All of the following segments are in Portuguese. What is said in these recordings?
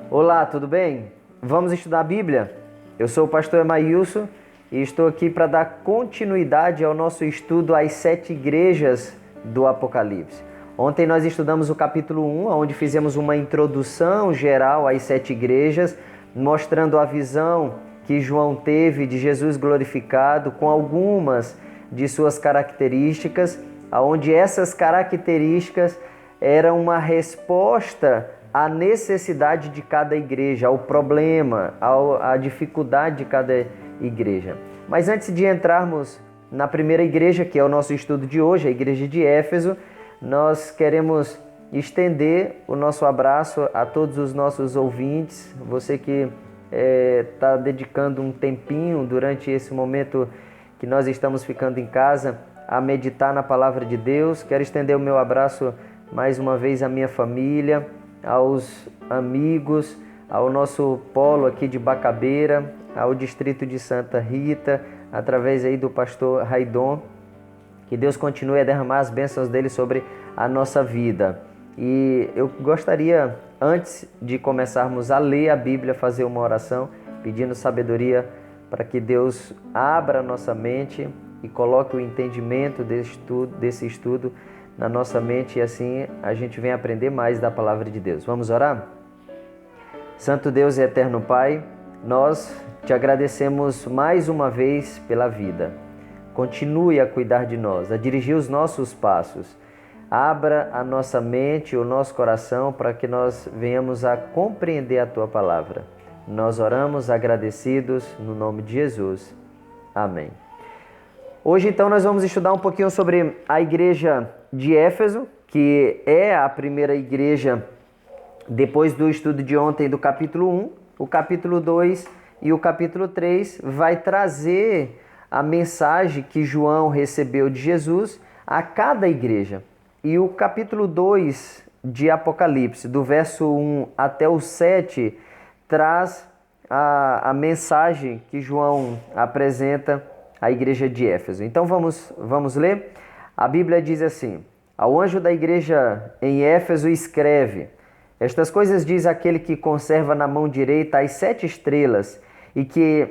Olá, tudo bem? Vamos estudar a Bíblia? Eu sou o pastor Emailson e estou aqui para dar continuidade ao nosso estudo às 7 igrejas do Apocalipse. Ontem nós estudamos o capítulo 1, onde fizemos uma introdução geral às 7 igrejas, mostrando a visão que João teve de Jesus glorificado, com algumas de suas características, onde essas características eram uma resposta à necessidade de cada igreja, ao problema, à dificuldade de cada igreja. Mas antes de entrarmos na primeira igreja, que é o nosso estudo de hoje, a igreja de Éfeso, nós queremos estender o nosso abraço a todos os nossos ouvintes, você que está dedicando um tempinho durante esse momento que nós estamos ficando em casa a meditar na palavra de Deus. Quero estender o meu abraço mais uma vez à minha família, aos amigos, ao nosso polo aqui de Bacabeira, ao distrito de Santa Rita, através aí do pastor Raidon. Que Deus continue a derramar as bênçãos dele sobre a nossa vida. E eu gostaria, antes de começarmos a ler a Bíblia, fazer uma oração, pedindo sabedoria para que Deus abra a nossa mente e coloque o entendimento desse estudo na nossa mente, e assim a gente vem aprender mais da palavra de Deus. Vamos orar? Santo Deus e eterno Pai, nós te agradecemos mais uma vez pela vida. Continue a cuidar de nós, a dirigir os nossos passos. Abra a nossa mente, o nosso coração, para que nós venhamos a compreender a Tua palavra. Nós oramos agradecidos no nome de Jesus. Amém. Hoje, então, nós vamos estudar um pouquinho sobre a igreja de Éfeso, que é a primeira igreja depois do estudo de ontem do capítulo 1. O capítulo 2 e o capítulo 3 vai trazer a mensagem que João recebeu de Jesus a cada igreja. E o capítulo 2 de Apocalipse, do verso 1 até o 7, traz a mensagem que João apresenta à igreja de Éfeso. Então vamos ler? A Bíblia diz assim: ao anjo da igreja em Éfeso escreve: estas coisas diz aquele que conserva na mão direita as 7 estrelas e que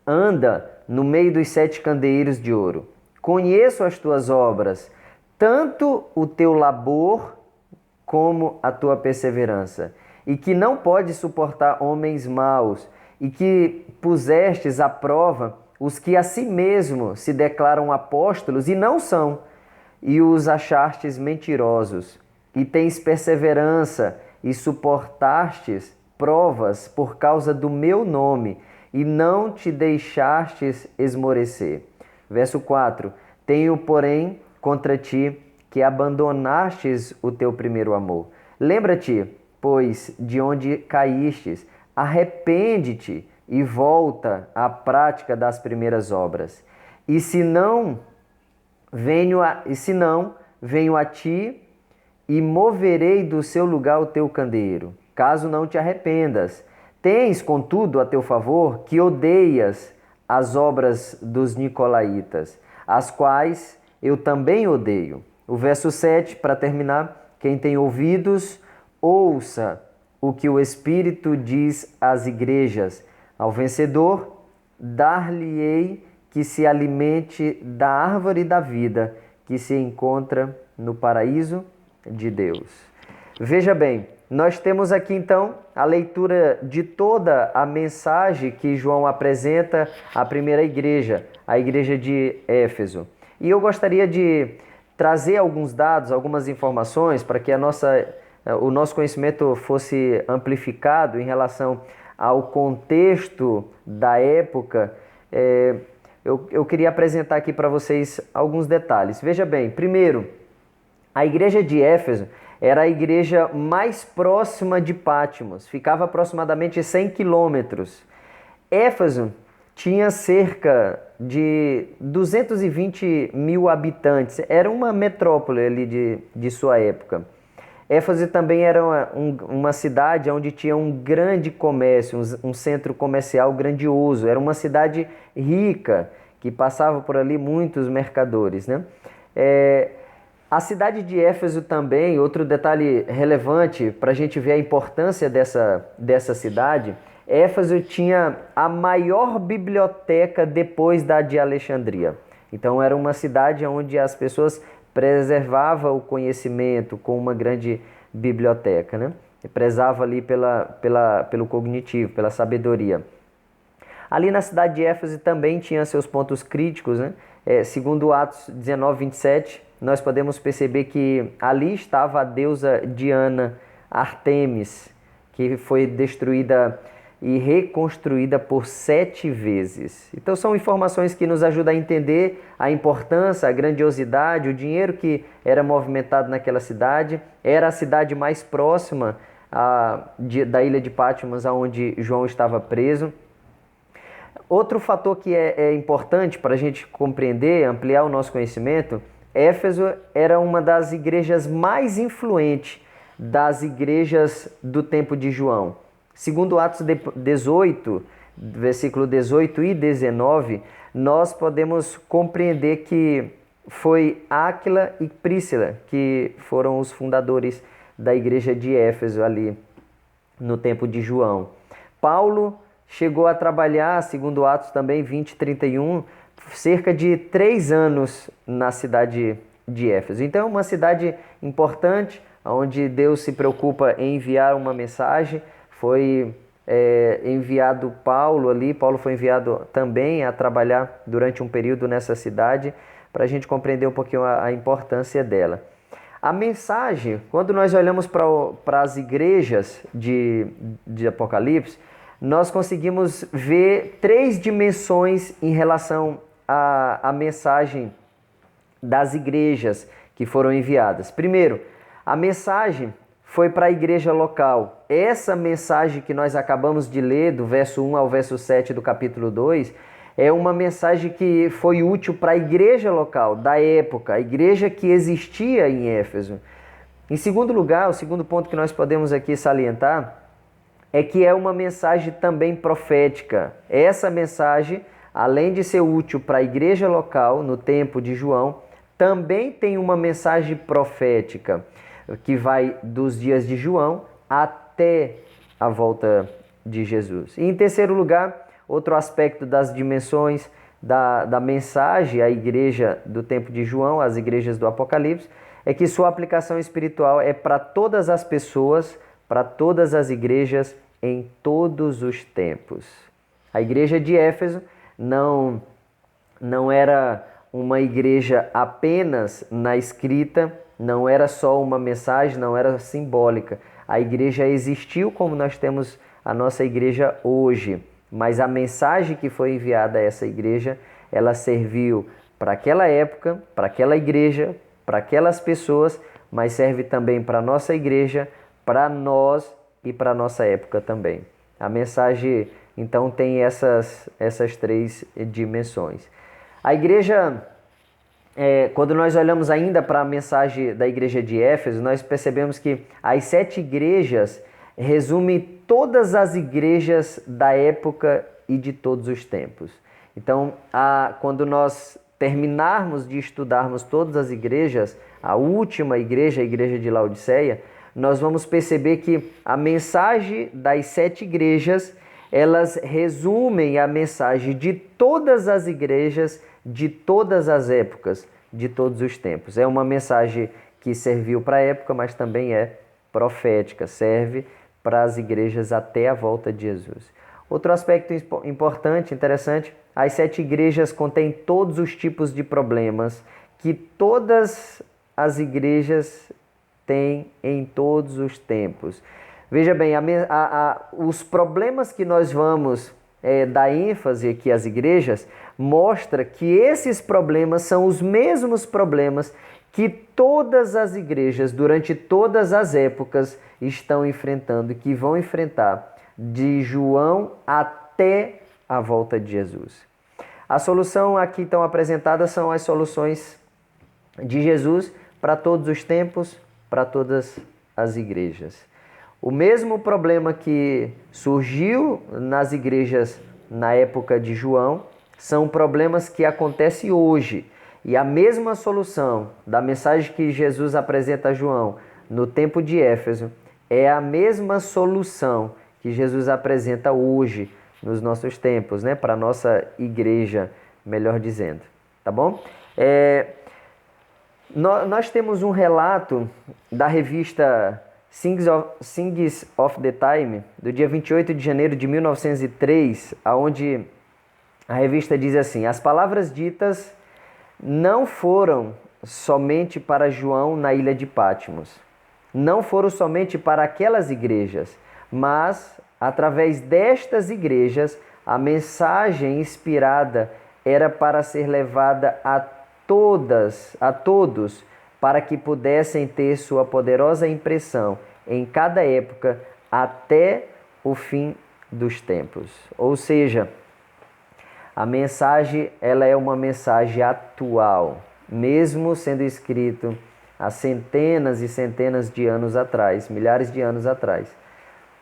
anda no meio dos 7 candeeiros de ouro. Conheço as tuas obras, tanto o teu labor como a tua perseverança, e que não podes suportar homens maus, e que pusestes à prova os que a si mesmo se declaram apóstolos e não são, e os achastes mentirosos, e tens perseverança e suportastes provas por causa do meu nome, e não te deixastes esmorecer. Verso 4. Tenho, porém, contra ti que abandonastes o teu primeiro amor. Lembra-te, pois, de onde caístes, arrepende-te e volta à prática das primeiras obras. E se não, venho a ti e moverei do seu lugar o teu candeeiro, caso não te arrependas. Tens, contudo, a teu favor que odeias as obras dos nicolaítas, as quais eu também odeio. O verso 7, para terminar: quem tem ouvidos, ouça o que o Espírito diz às igrejas. Ao vencedor, dar-lhe-ei que se alimente da árvore da vida, que se encontra no paraíso de Deus. Veja bem, nós temos aqui então a leitura de toda a mensagem que João apresenta à primeira igreja, a igreja de Éfeso. E eu gostaria de trazer alguns dados, algumas informações, para que o nosso conhecimento fosse amplificado em relação ao contexto da época. Eu queria apresentar aqui para vocês alguns detalhes. Veja bem, primeiro, a igreja de Éfeso era a igreja mais próxima de Patmos, ficava aproximadamente 100 quilômetros. Éfeso tinha cerca de 220 mil habitantes, era uma metrópole ali de sua época. Éfeso também era uma cidade onde tinha um grande comércio, um centro comercial grandioso. Era uma cidade rica, que passava por ali muitos mercadores, né? A cidade de Éfeso também, outro detalhe relevante para a gente ver a importância dessa cidade, Éfeso tinha a maior biblioteca depois da de Alexandria. Então era uma cidade onde as pessoas preservavam o conhecimento com uma grande biblioteca, né? E prezava ali pelo cognitivo, pela sabedoria. Ali na cidade de Éfeso também tinha seus pontos críticos, né? Segundo Atos 19, 27, nós podemos perceber que ali estava a deusa Diana, Artemis, que foi destruída e reconstruída por 7 vezes. Então são informações que nos ajudam a entender a importância, a grandiosidade, o dinheiro que era movimentado naquela cidade. Era a cidade mais próxima da ilha de Patmos, onde João estava preso. Outro fator que é importante para a gente compreender, ampliar o nosso conhecimento, Éfeso era uma das igrejas mais influentes das igrejas do tempo de João. Segundo Atos 18, versículo 18 e 19, nós podemos compreender que foi Áquila e Príscila que foram os fundadores da igreja de Éfeso ali no tempo de João. Paulo chegou a trabalhar, segundo Atos também 20 e 31, cerca de 3 anos na cidade de Éfeso. Então é uma cidade importante, onde Deus se preocupa em enviar uma mensagem. Foi enviado Paulo ali, Paulo foi enviado também a trabalhar durante um período nessa cidade, para a gente compreender um pouquinho a importância dela. A mensagem, quando nós olhamos para as igrejas de Apocalipse, nós conseguimos ver 3 dimensões em relação à mensagem das igrejas que foram enviadas. Primeiro, a mensagem foi para a igreja local. Essa mensagem que nós acabamos de ler, do verso 1 ao verso 7 do capítulo 2, é uma mensagem que foi útil para a igreja local, da época, a igreja que existia em Éfeso. Em segundo lugar, o segundo ponto que nós podemos aqui salientar é que é uma mensagem também profética. Essa mensagem, além de ser útil para a igreja local, no tempo de João, também tem uma mensagem profética, que vai dos dias de João até a volta de Jesus. E em terceiro lugar, outro aspecto das dimensões da mensagem à igreja do tempo de João, as igrejas do Apocalipse, é que sua aplicação espiritual é para todas as pessoas, para todas as igrejas, em todos os tempos. A igreja de Éfeso não era uma igreja apenas na escrita, não era só uma mensagem, não era simbólica. A igreja existiu como nós temos a nossa igreja hoje, mas a mensagem que foi enviada a essa igreja, ela serviu para aquela época, para aquela igreja, para aquelas pessoas, mas serve também para a nossa igreja, para nós e para a nossa época também. A mensagem, então, tem essas 3 dimensões. A igreja, quando nós olhamos ainda para a mensagem da igreja de Éfeso, nós percebemos que as 7 igrejas resumem todas as igrejas da época e de todos os tempos. Então, quando nós terminarmos de estudarmos todas as igrejas, a última igreja, a igreja de Laodiceia, nós vamos perceber que a mensagem das 7 igrejas, elas resumem a mensagem de todas as igrejas, de todas as épocas, de todos os tempos. É uma mensagem que serviu para a época, mas também é profética, serve para as igrejas até a volta de Jesus. Outro aspecto importante, interessante, as 7 igrejas contêm todos os tipos de problemas que todas as igrejas têm em todos os tempos. Veja bem, os problemas que nós vamos dar ênfase aqui às igrejas mostra que esses problemas são os mesmos problemas que todas as igrejas, durante todas as épocas, estão enfrentando e que vão enfrentar de João até a volta de Jesus. A solução aqui então apresentada são as soluções de Jesus para todos os tempos, para todas as igrejas. O mesmo problema que surgiu nas igrejas na época de João são problemas que acontecem hoje E a mesma solução da mensagem que Jesus apresenta a João no tempo de Éfeso é a mesma solução que Jesus apresenta hoje nos nossos tempos, né? Para a nossa igreja, melhor dizendo. Tá bom? Nós temos um relato da revista Things of the Time, do dia 28 de janeiro de 1903, onde a revista diz assim: as palavras ditas não foram somente para João na ilha de Patmos, não foram somente para aquelas igrejas, mas, através destas igrejas, a mensagem inspirada era para ser levada a todos, para que pudessem ter sua poderosa impressão em cada época até o fim dos tempos. Ou seja, a mensagem ela é uma mensagem atual, mesmo sendo escrito há centenas e centenas de anos atrás, milhares de anos atrás.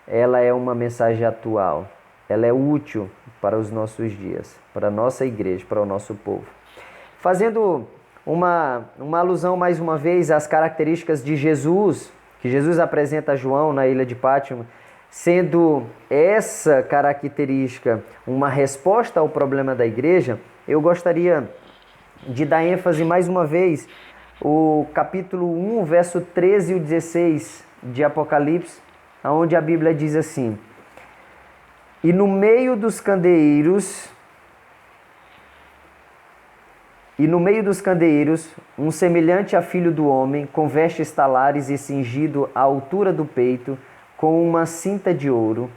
Ela é uma mensagem atual, ela é útil para os nossos dias, para a nossa igreja, para o nosso povo. Fazendo uma alusão mais uma vez às características de Jesus, que Jesus apresenta a João na ilha de Patmos, sendo essa característica uma resposta ao problema da igreja, eu gostaria de dar ênfase mais uma vez o capítulo 1, verso 13 e 16 de Apocalipse, onde a Bíblia diz assim: e no meio dos candeeiros, um semelhante a filho do homem, com vestes talares e cingido à altura do peito, com uma cinta de ouro.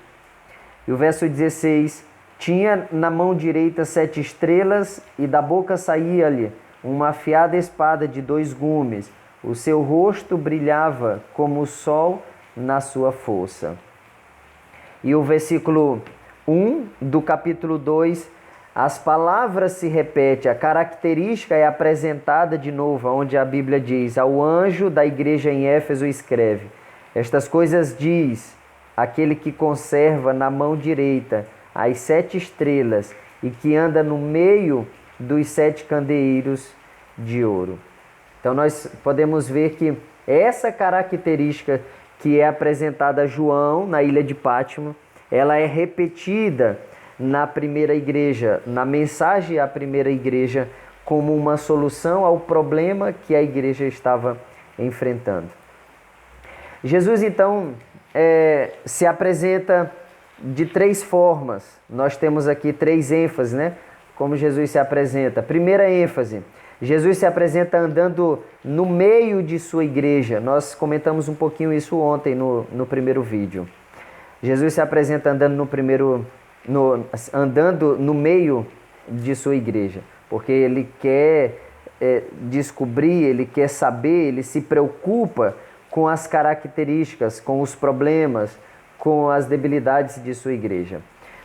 E o verso 16: tinha na mão direita 7 estrelas, e da boca saía-lhe uma afiada espada de 2 gumes. O seu rosto brilhava como o sol na sua força. E o versículo 1 do capítulo 2, as palavras se repetem, a característica é apresentada de novo, onde a Bíblia diz: ao anjo da igreja em Éfeso escreve: estas coisas diz aquele que conserva na mão direita as 7 estrelas e que anda no meio dos 7 candeeiros de ouro. Então nós podemos ver que essa característica que é apresentada a João na ilha de Patmos, ela é repetida na primeira igreja, na mensagem à primeira igreja, como uma solução ao problema que a igreja estava enfrentando. Jesus, então, se apresenta de 3 formas. Nós temos aqui 3 ênfases, né? Como Jesus se apresenta. Primeira ênfase: Jesus se apresenta andando no meio de sua igreja. Nós comentamos um pouquinho isso ontem no primeiro vídeo. Jesus se apresenta andando andando no meio de sua igreja, porque ele quer descobrir, ele quer saber, ele se preocupa com as características, com os problemas, com as debilidades de sua igreja.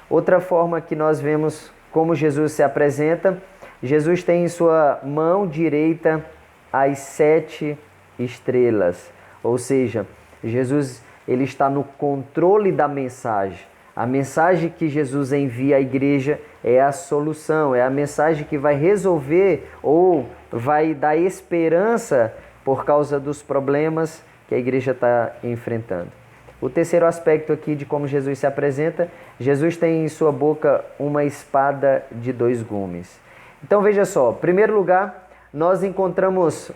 Outra forma que nós vemos como Jesus se apresenta: Jesus tem em sua mão direita as 7 estrelas, ou seja, Jesus ele está no controle da mensagem. A mensagem que Jesus envia à igreja é a solução, é a mensagem que vai resolver ou vai dar esperança por causa dos problemas que a igreja está enfrentando. O terceiro aspecto aqui de como Jesus se apresenta: Jesus tem em sua boca uma espada de 2 gumes. Então veja só, em primeiro lugar, nós encontramos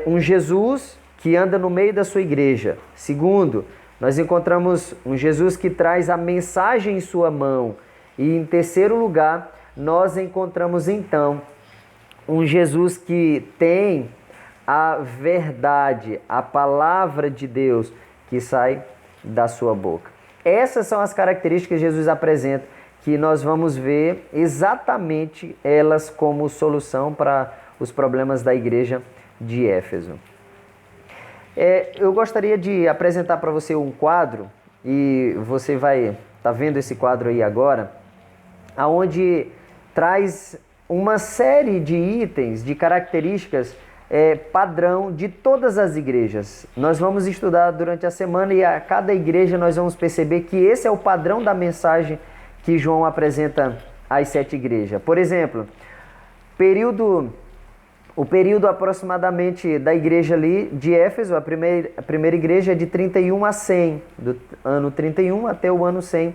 um Jesus que anda no meio da sua igreja. Segundo, nós encontramos um Jesus que traz a mensagem em sua mão. E em terceiro lugar, nós encontramos então um Jesus que tem a verdade, a palavra de Deus que sai da sua boca. Essas são as características que Jesus apresenta, que nós vamos ver exatamente elas como solução para os problemas da igreja de Éfeso. Eu gostaria de apresentar para você um quadro, e você vai estar vendo esse quadro aí agora, onde traz uma série de itens, de características padrão de todas as igrejas. Nós vamos estudar durante a semana e a cada igreja nós vamos perceber que esse é o padrão da mensagem que João apresenta às 7 igrejas. Por exemplo, período O período aproximadamente da igreja ali de Éfeso, a primeira igreja é de 31 a 100, do ano 31 até o ano 100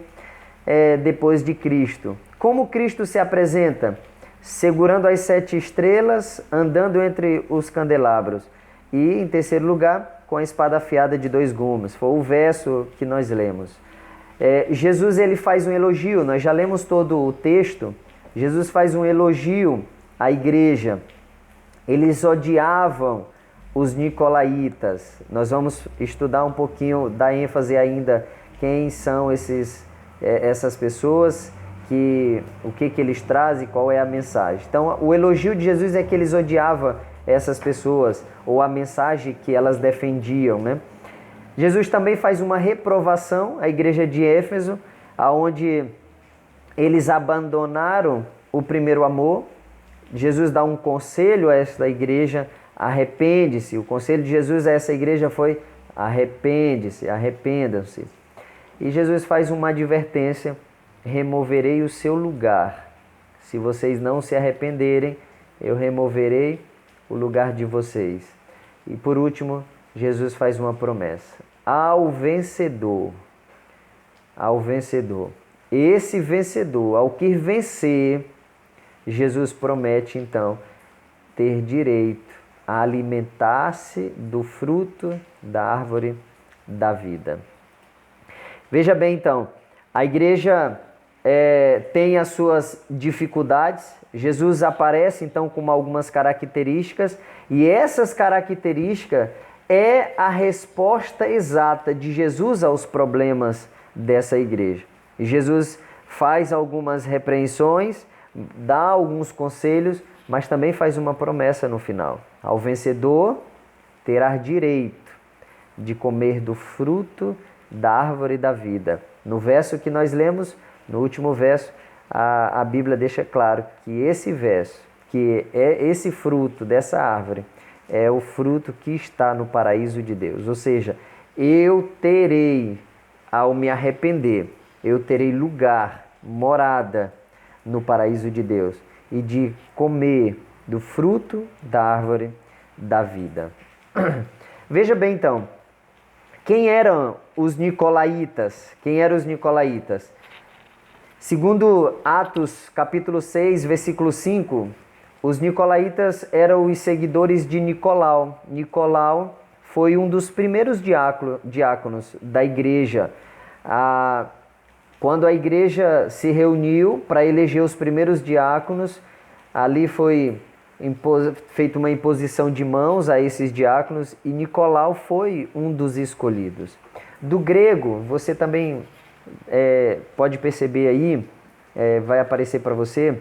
depois de Cristo. Como Cristo se apresenta? Segurando as 7 estrelas, andando entre os candelabros. E, em terceiro lugar, com a espada afiada de 2 gumes. Foi o verso que nós lemos. Jesus ele faz um elogio, nós já lemos todo o texto. Jesus faz um elogio à igreja. Eles odiavam os nicolaítas. Nós vamos estudar um pouquinho, dar ênfase ainda quem são essas pessoas, o que eles trazem, qual é a mensagem. Então, o elogio de Jesus é que eles odiavam essas pessoas, ou a mensagem que elas defendiam, né? Jesus também faz uma reprovação à igreja de Éfeso, onde eles abandonaram o primeiro amor. Jesus dá um conselho a esta igreja: arrepende-se. O conselho de Jesus a essa igreja foi: arrepende-se, arrependam-se. E Jesus faz uma advertência: removerei o seu lugar. Se vocês não se arrependerem, eu removerei o lugar de vocês. E por último, Jesus faz uma promessa: ao vencedor, esse vencedor, ao que vencer, Jesus promete então ter direito a alimentar-se do fruto da árvore da vida. Veja bem então, a igreja tem as suas dificuldades. Jesus aparece então com algumas características, e essas características é a resposta exata de Jesus aos problemas dessa igreja. E Jesus faz algumas repreensões, dá alguns conselhos, mas também faz uma promessa no final: ao vencedor terá direito de comer do fruto da árvore da vida. No verso que nós lemos, no último verso, a Bíblia deixa claro que esse verso, que é esse fruto dessa árvore, é o fruto que está no paraíso de Deus. Ou seja, eu terei, ao me arrepender, eu terei lugar, morada no paraíso de Deus, e de comer do fruto da árvore da vida. Veja bem então, quem eram os nicolaítas? Segundo Atos capítulo 6, versículo 5, os nicolaítas eram os seguidores de Nicolau. Nicolau foi um dos primeiros diáconos da igreja. Quando a igreja se reuniu para eleger os primeiros diáconos, ali foi feita uma imposição de mãos a esses diáconos, e Nicolau foi um dos escolhidos. Do grego, você também pode perceber aí, vai aparecer para você,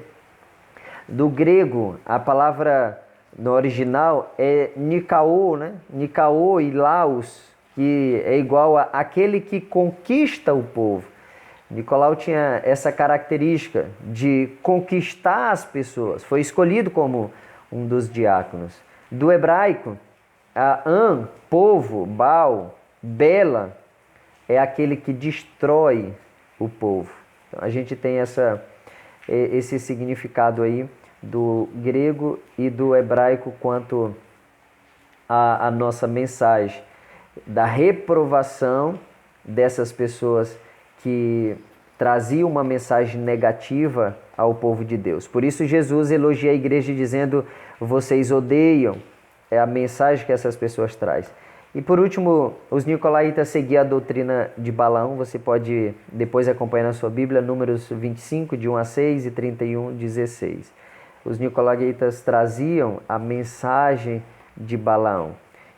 do grego, a palavra no original é Nikao, né? Nikao e Laos, que é igual a aquele que conquista o povo. Nicolau tinha essa característica de conquistar as pessoas, foi escolhido como um dos diáconos. Do hebraico, povo, Baal, Bela, é aquele que destrói o povo. Então, a gente tem esse significado aí do grego e do hebraico quanto à nossa mensagem, da reprovação dessas pessoas que traziam uma mensagem negativa ao povo de Deus. Por isso Jesus elogia a igreja dizendo: vocês odeiam, é a mensagem que essas pessoas trazem. E por último, os nicolaítas seguiam a doutrina de Balaão. Você pode depois acompanhar na sua Bíblia, Números 25, de 1 a 6 e 31, 16. Os nicolaítas traziam a mensagem de Balaão.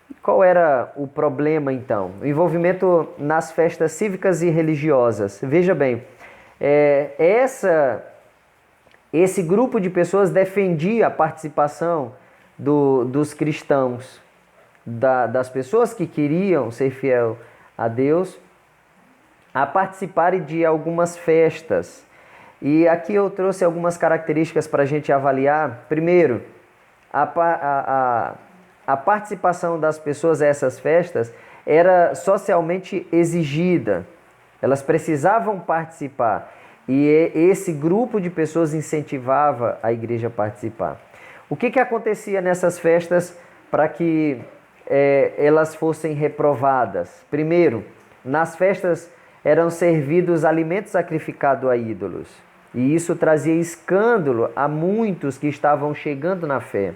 E qual era o problema então? O envolvimento nas festas cívicas e religiosas. Veja bem, esse grupo de pessoas defendia a participação dos cristãos, das pessoas que queriam ser fiel a Deus, a participarem de algumas festas. E aqui eu trouxe algumas características para a gente avaliar. Primeiro, a participação das pessoas a essas festas era socialmente exigida. Elas precisavam participar. E esse grupo de pessoas incentivava a igreja a participar. O que acontecia nessas festas para que elas fossem reprovadas? Primeiro, nas festas eram servidos alimentos sacrificados a ídolos. E isso trazia escândalo a muitos que estavam chegando na fé.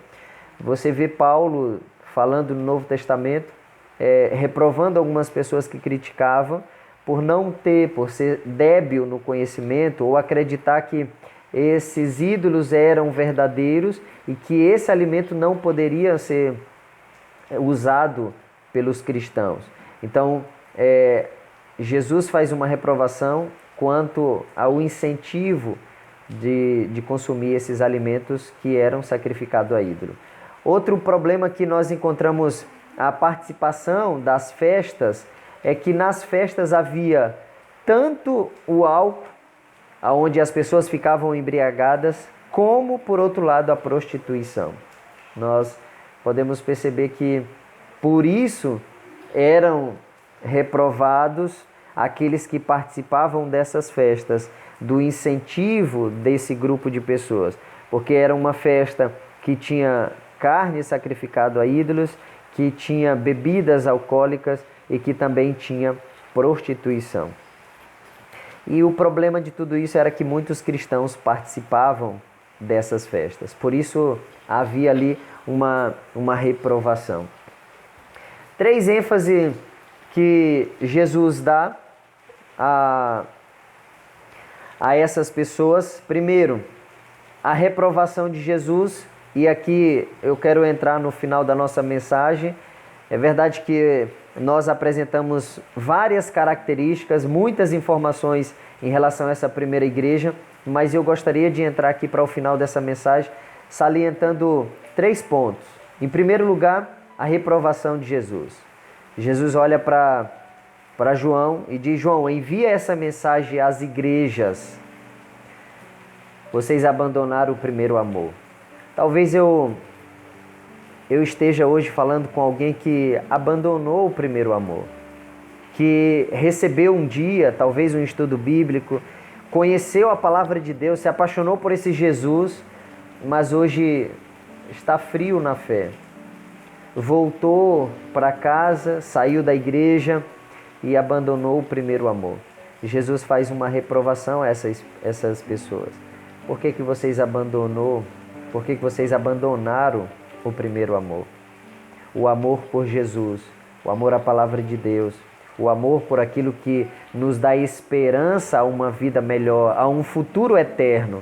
Você vê Paulo falando no Novo Testamento, reprovando algumas pessoas que criticavam por ser débil no conhecimento ou acreditar que esses ídolos eram verdadeiros e que esse alimento não poderia ser usado pelos cristãos. Então, Jesus faz uma reprovação quanto ao incentivo de consumir esses alimentos que eram sacrificados a ídolo. Outro problema que nós encontramos a participação das festas é que nas festas havia tanto o álcool, onde as pessoas ficavam embriagadas, como, por outro lado, a prostituição. Nós podemos perceber que, por isso, eram reprovados aqueles que participavam dessas festas, do incentivo desse grupo de pessoas, porque era uma festa que tinha carne sacrificada a ídolos, que tinha bebidas alcoólicas e que também tinha prostituição. E o problema de tudo isso era que muitos cristãos participavam dessas festas, por isso havia ali uma reprovação. 3 ênfases que Jesus dá a essas pessoas. Primeiro, a reprovação de Jesus, e aqui eu quero entrar no final da nossa mensagem. É verdade que nós apresentamos várias características, muitas informações em relação a essa primeira igreja, mas eu gostaria de entrar aqui para o final dessa mensagem salientando 3 pontos. Em primeiro lugar, a reprovação de Jesus. Jesus olha para João e diz: João, envia essa mensagem às igrejas. Vocês abandonaram o primeiro amor. Talvez eu esteja hoje falando com alguém que abandonou o primeiro amor, que recebeu um dia, talvez um estudo bíblico, conheceu a palavra de Deus, se apaixonou por esse Jesus, mas hoje está frio na fé. Voltou para casa, saiu da igreja e abandonou o primeiro amor. Jesus faz uma reprovação a essas pessoas. Por que vocês Por que vocês abandonaram o primeiro amor? O amor por Jesus, o amor à palavra de Deus, o amor por aquilo que nos dá esperança a uma vida melhor, a um futuro eterno.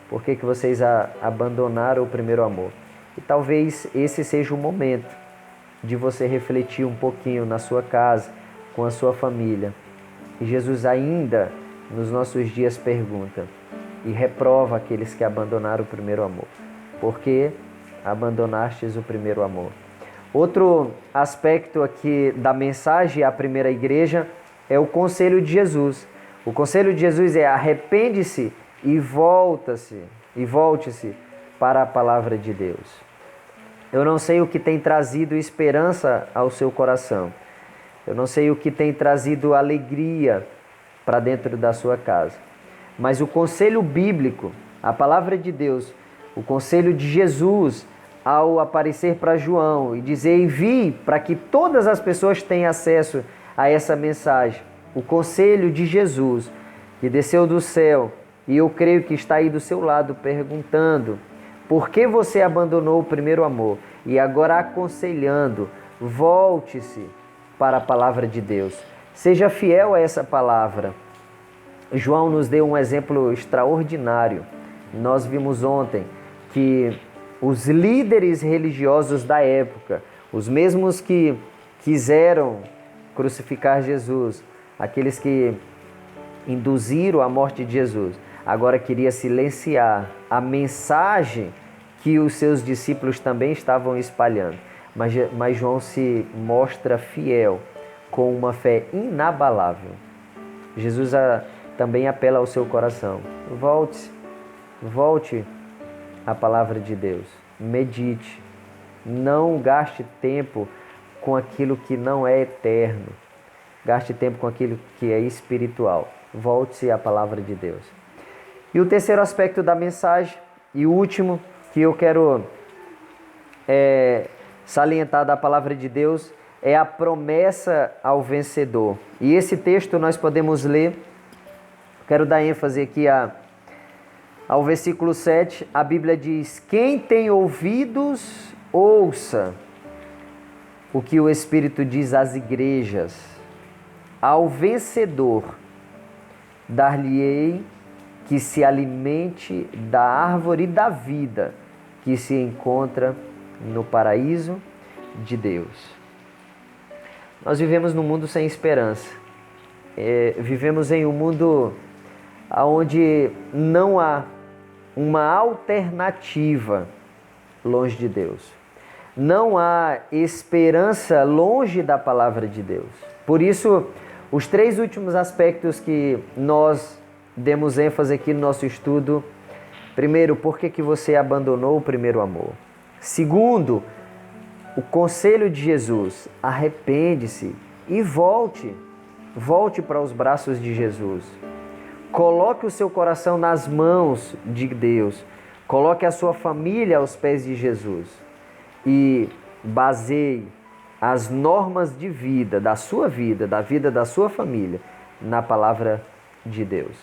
Por que vocês abandonaram o primeiro amor? E talvez esse seja o momento de você refletir um pouquinho na sua casa, com a sua família. E Jesus ainda, nos nossos dias, pergunta e reprova aqueles que abandonaram o primeiro amor. Por que abandonastes o primeiro amor? Outro aspecto aqui da mensagem à primeira igreja é o conselho de Jesus. O conselho de Jesus é: arrepende-se e volte-se para a palavra de Deus. Eu não sei o que tem trazido esperança ao seu coração. Eu não sei o que tem trazido alegria para dentro da sua casa. Mas o conselho bíblico, a palavra de Deus, o conselho de Jesus, ao aparecer para João e dizer: envie para que todas as pessoas tenham acesso a essa mensagem. O conselho de Jesus, que desceu do céu, e eu creio que está aí do seu lado perguntando: por que você abandonou o primeiro amor? E agora aconselhando: volte-se para a palavra de Deus. Seja fiel a essa palavra. João nos deu um exemplo extraordinário. Nós vimos ontem que os líderes religiosos da época, os mesmos que quiseram crucificar Jesus, aqueles que induziram a morte de Jesus, agora queria silenciar a mensagem que os seus discípulos também estavam espalhando. Mas João se mostra fiel, com uma fé inabalável. Jesus também apela ao seu coração: volte à palavra de Deus, medite, não gaste tempo com aquilo que não é eterno, gaste tempo com aquilo que é espiritual. Volte-se à palavra de Deus. E o terceiro aspecto da mensagem, e o último, que eu quero salientar da palavra de Deus é a promessa ao vencedor. E esse texto nós podemos ler, quero dar ênfase aqui ao versículo 7, a Bíblia diz: quem tem ouvidos, ouça o que o Espírito diz às igrejas. Ao vencedor, dar-lhe-ei que se alimente da árvore da vida que se encontra no paraíso de Deus. Nós vivemos num mundo sem esperança. Vivemos em um mundo onde não há uma alternativa longe de Deus. Não há esperança longe da palavra de Deus. Por isso, os 3 últimos aspectos que nós demos ênfase aqui no nosso estudo. Primeiro, por que você abandonou o primeiro amor? Segundo, o conselho de Jesus: arrepende-se e volte para os braços de Jesus. Coloque o seu coração nas mãos de Deus. Coloque a sua família aos pés de Jesus. E baseie as normas de vida, da sua vida, da vida da sua família, na palavra de Deus.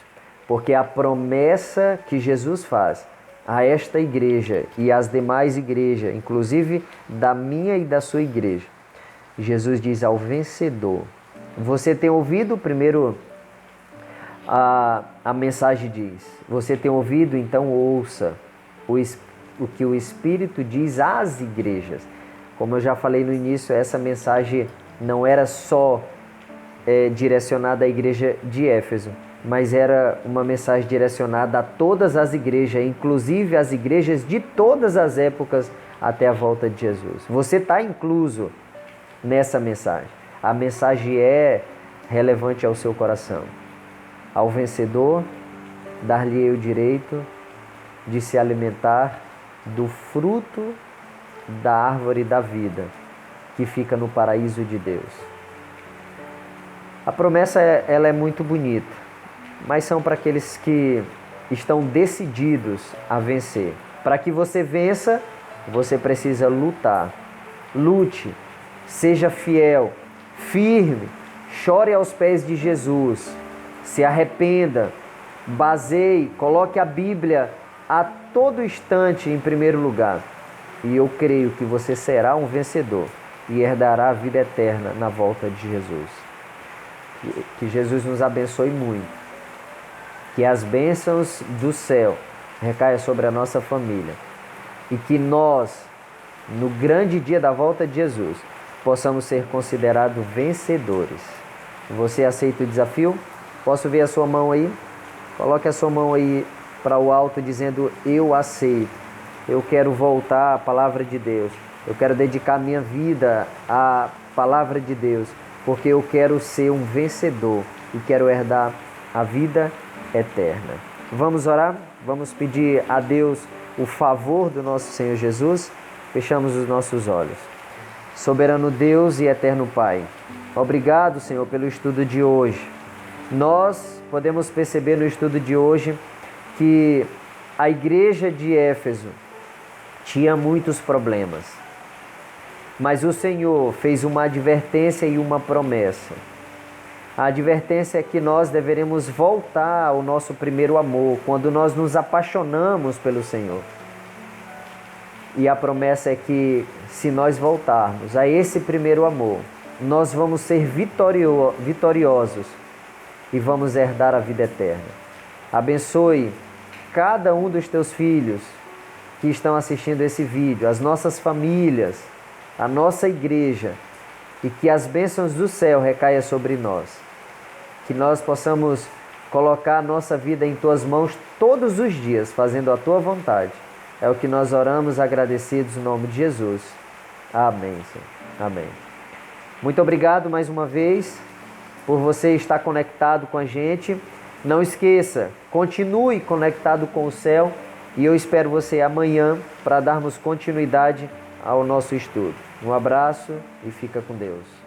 Porque a promessa que Jesus faz a esta igreja e às demais igrejas, inclusive da minha e da sua igreja, Jesus diz ao vencedor. Você tem ouvido primeiro a mensagem diz. Você tem ouvido, então ouça o que o Espírito diz às igrejas. Como eu já falei no início, essa mensagem não era só direcionada à igreja de Éfeso, mas era uma mensagem direcionada a todas as igrejas, inclusive as igrejas de todas as épocas até a volta de Jesus. Você está incluso nessa mensagem. A mensagem é relevante ao seu coração. Ao vencedor, dar-lhe o direito de se alimentar do fruto da árvore da vida, que fica no paraíso de Deus. A promessa ela é muito bonita, mas são para aqueles que estão decididos a vencer. Para que você vença, você precisa lutar. Lute, seja fiel, firme, chore aos pés de Jesus, se arrependa, baseie, coloque a Bíblia a todo instante em primeiro lugar. E eu creio que você será um vencedor e herdará a vida eterna na volta de Jesus. Que Jesus nos abençoe muito. Que as bênçãos do céu recaiam sobre a nossa família. E que nós, no grande dia da volta de Jesus, possamos ser considerados vencedores. Você aceita o desafio? Posso ver a sua mão aí? Coloque a sua mão aí para o alto dizendo: eu aceito. Eu quero voltar à palavra de Deus. Eu quero dedicar minha vida à palavra de Deus, porque eu quero ser um vencedor e quero herdar a vida eterna. Vamos orar? Vamos pedir a Deus o favor do nosso Senhor Jesus? Fechamos os nossos olhos. Soberano Deus e eterno Pai, obrigado, Senhor, pelo estudo de hoje. Nós podemos perceber no estudo de hoje que a igreja de Éfeso tinha muitos problemas, mas o Senhor fez uma advertência e uma promessa. A advertência é que nós deveremos voltar ao nosso primeiro amor, quando nós nos apaixonamos pelo Senhor. E a promessa é que, se nós voltarmos a esse primeiro amor, nós vamos ser vitoriosos e vamos herdar a vida eterna. Abençoe cada um dos teus filhos que estão assistindo esse vídeo, as nossas famílias, a nossa igreja, e que as bênçãos do céu recaiam sobre nós. Que nós possamos colocar a nossa vida em tuas mãos todos os dias, fazendo a tua vontade. É o que nós oramos agradecidos no nome de Jesus. Amém, Senhor. Amém. Muito obrigado mais uma vez por você estar conectado com a gente. Não esqueça, continue conectado com o céu e eu espero você amanhã para darmos continuidade ao nosso estudo. Um abraço e fica com Deus.